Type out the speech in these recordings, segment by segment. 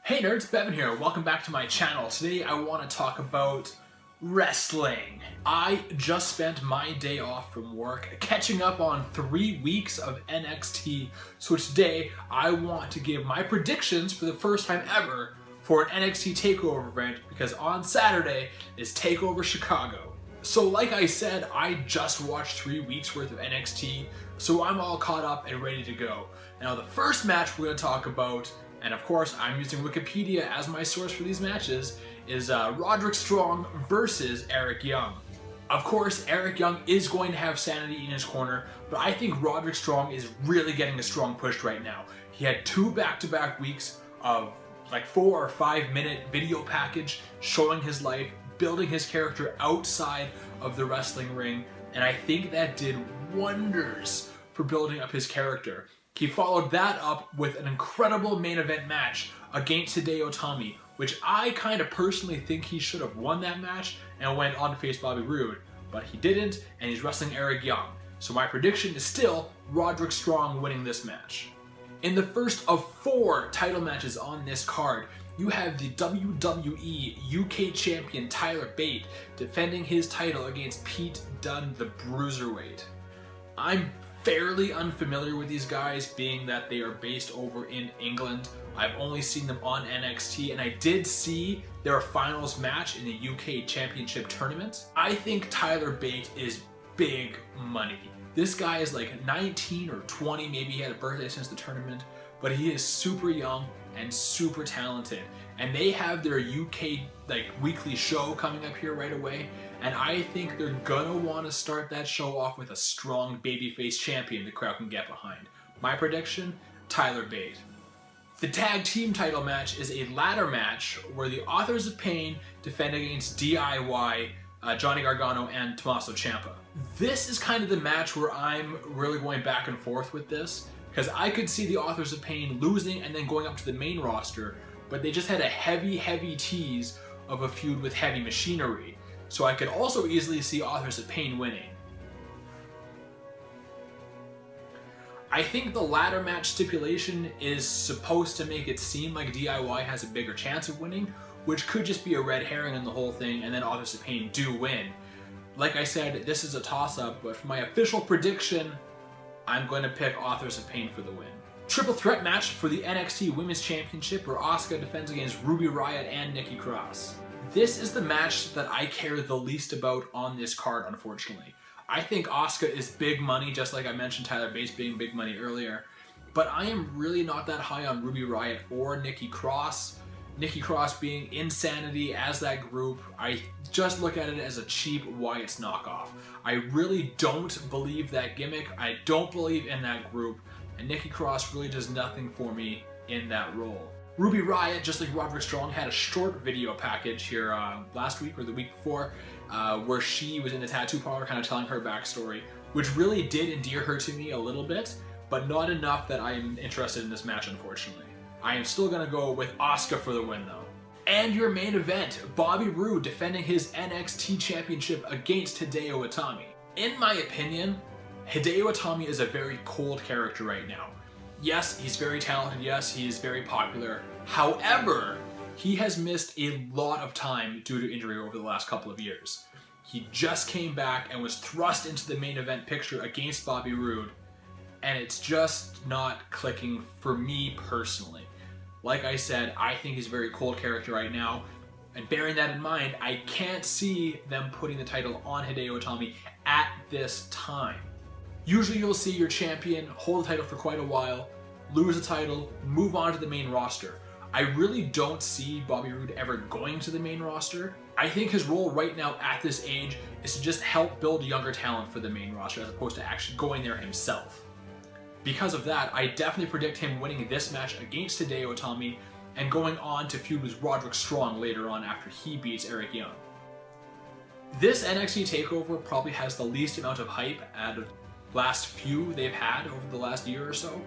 Hey nerds, Bevan here. Welcome back to my channel. Today I want to talk about wrestling. I just spent my day off from work catching up on 3 weeks of NXT. So today I want to give my predictions for the first time ever for an NXT Takeover event because on Saturday is Takeover Chicago. So like I said, I just watched 3 weeks worth of NXT, so I'm all caught up and ready to go. Now the first match we're going to talk about, and of course I'm using Wikipedia as my source for these matches, is Roderick Strong versus Eric Young. Of course, Eric Young is going to have sanity in his corner, but I think Roderick Strong is really getting a strong push right now. He had 2 back-to-back weeks of like 4 or 5 minute video package showing his life, building his character outside of the wrestling ring, and I think that did wonders for building up his character. He followed that up with an incredible main event match against Hideo Itami, which I kind of personally think he should have won that match and went on to face Bobby Roode, but he didn't, and he's wrestling Eric Young. So my prediction is still Roderick Strong winning this match. In the first of 4 title matches on this card, you have the WWE UK Champion Tyler Bate defending his title against Pete Dunne, the Bruiserweight. I'm fairly unfamiliar with these guys, being that they are based over in England. I've only seen them on NXT, and I did see their finals match in the UK Championship Tournament. I think Tyler Bate is big money. This guy is like 19 or 20, maybe he had a birthday since the tournament, but he is super young and super talented. And they have their UK weekly show coming up here right away, and I think they're gonna want to start that show off with a strong babyface champion the crowd can get behind. My prediction, Tyler Bate. The tag team title match is a ladder match where the Authors of Pain defend against DIY, Johnny Gargano and Tommaso Ciampa. This is kind of the match where I'm really going back and forth with this, because I could see the Authors of Pain losing and then going up to the main roster, but they just had a heavy tease of a feud with Heavy Machinery. So I could also easily see Authors of Pain winning. I think the ladder match stipulation is supposed to make it seem like DIY has a bigger chance of winning, which could just be a red herring in the whole thing, and then Authors of Pain do win. Like I said, this is a toss-up, but for my official prediction, I'm going to pick Authors of Pain for the win. Triple threat match for the NXT Women's Championship where Asuka defends against Ruby Riott and Nikki Cross. This is the match that I care the least about on this card, unfortunately. I think Asuka is big money, just like I mentioned Tyler Bates being big money earlier, but I am really not that high on Ruby Riott or Nikki Cross. Nikki Cross being Insanity as that group, I just look at it as a cheap Wyatt's knockoff. I really don't believe that gimmick, I don't believe in that group, and Nikki Cross really does nothing for me in that role. Ruby Riott, just like Roderick Strong, had a short video package here last week or the week before where she was in the tattoo parlor kind of telling her backstory, which really did endear her to me a little bit, but not enough that I am interested in this match, unfortunately. I am still going to go with Asuka for the win, though. And your main event, Bobby Roode defending his NXT Championship against Hideo Itami. In my opinion, Hideo Itami is a very cold character right now. Yes, he's very talented, yes, he is very popular. However, he has missed a lot of time due to injury over the last couple of years. He just came back and was thrust into the main event picture against Bobby Roode, and it's just not clicking for me personally. Like I said, I think he's a very cold character right now, and bearing that in mind, I can't see them putting the title on Hideo Itami at this time. Usually you'll see your champion hold the title for quite a while, lose the title, move on to the main roster. I really don't see Bobby Roode ever going to the main roster. I think his role right now at this age is to just help build younger talent for the main roster as opposed to actually going there himself. Because of that, I definitely predict him winning this match against Hideo Itami and going on to feud with Roderick Strong later on after he beats Eric Young. This NXT TakeOver probably has the least amount of hype out of last few they've had over the last year or so.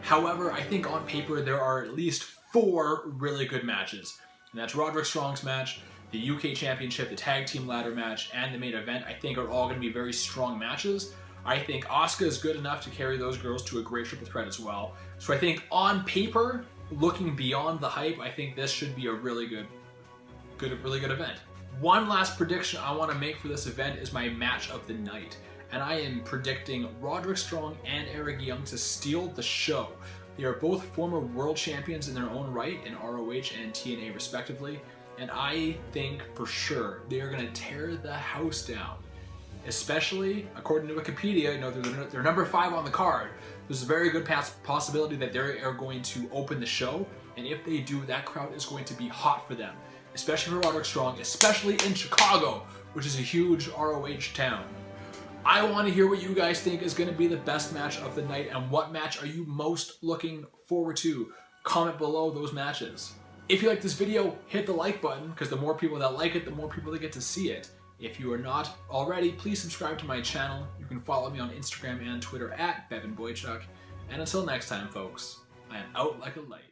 However, I think on paper there are at least 4 really good matches, and that's Roderick Strong's match, the UK Championship, the Tag Team Ladder match, and the main event. I think are all going to be very strong matches. I think Asuka is good enough to carry those girls to a great triple threat as well. So I think on paper, looking beyond the hype, I think this should be a really good event. One last prediction I want to make for this event is my match of the night. And I am predicting Roderick Strong and Eric Young to steal the show. They are both former world champions in their own right in ROH and TNA respectively. And I think for sure they are going to tear the house down. Especially, according to Wikipedia, you know, they're number 5 on the card. There's a very good possibility that they are going to open the show. And if they do, that crowd is going to be hot for them. Especially for Roderick Strong, especially in Chicago, which is a huge ROH town. I want to hear what you guys think is going to be the best match of the night, and what match are you most looking forward to? Comment below those matches. If you like this video, hit the like button, because the more people that like it, the more people that get to see it. If you are not already, please subscribe to my channel. You can follow me on Instagram and Twitter at BevinBoychuk. And until next time, folks, I am out like a light.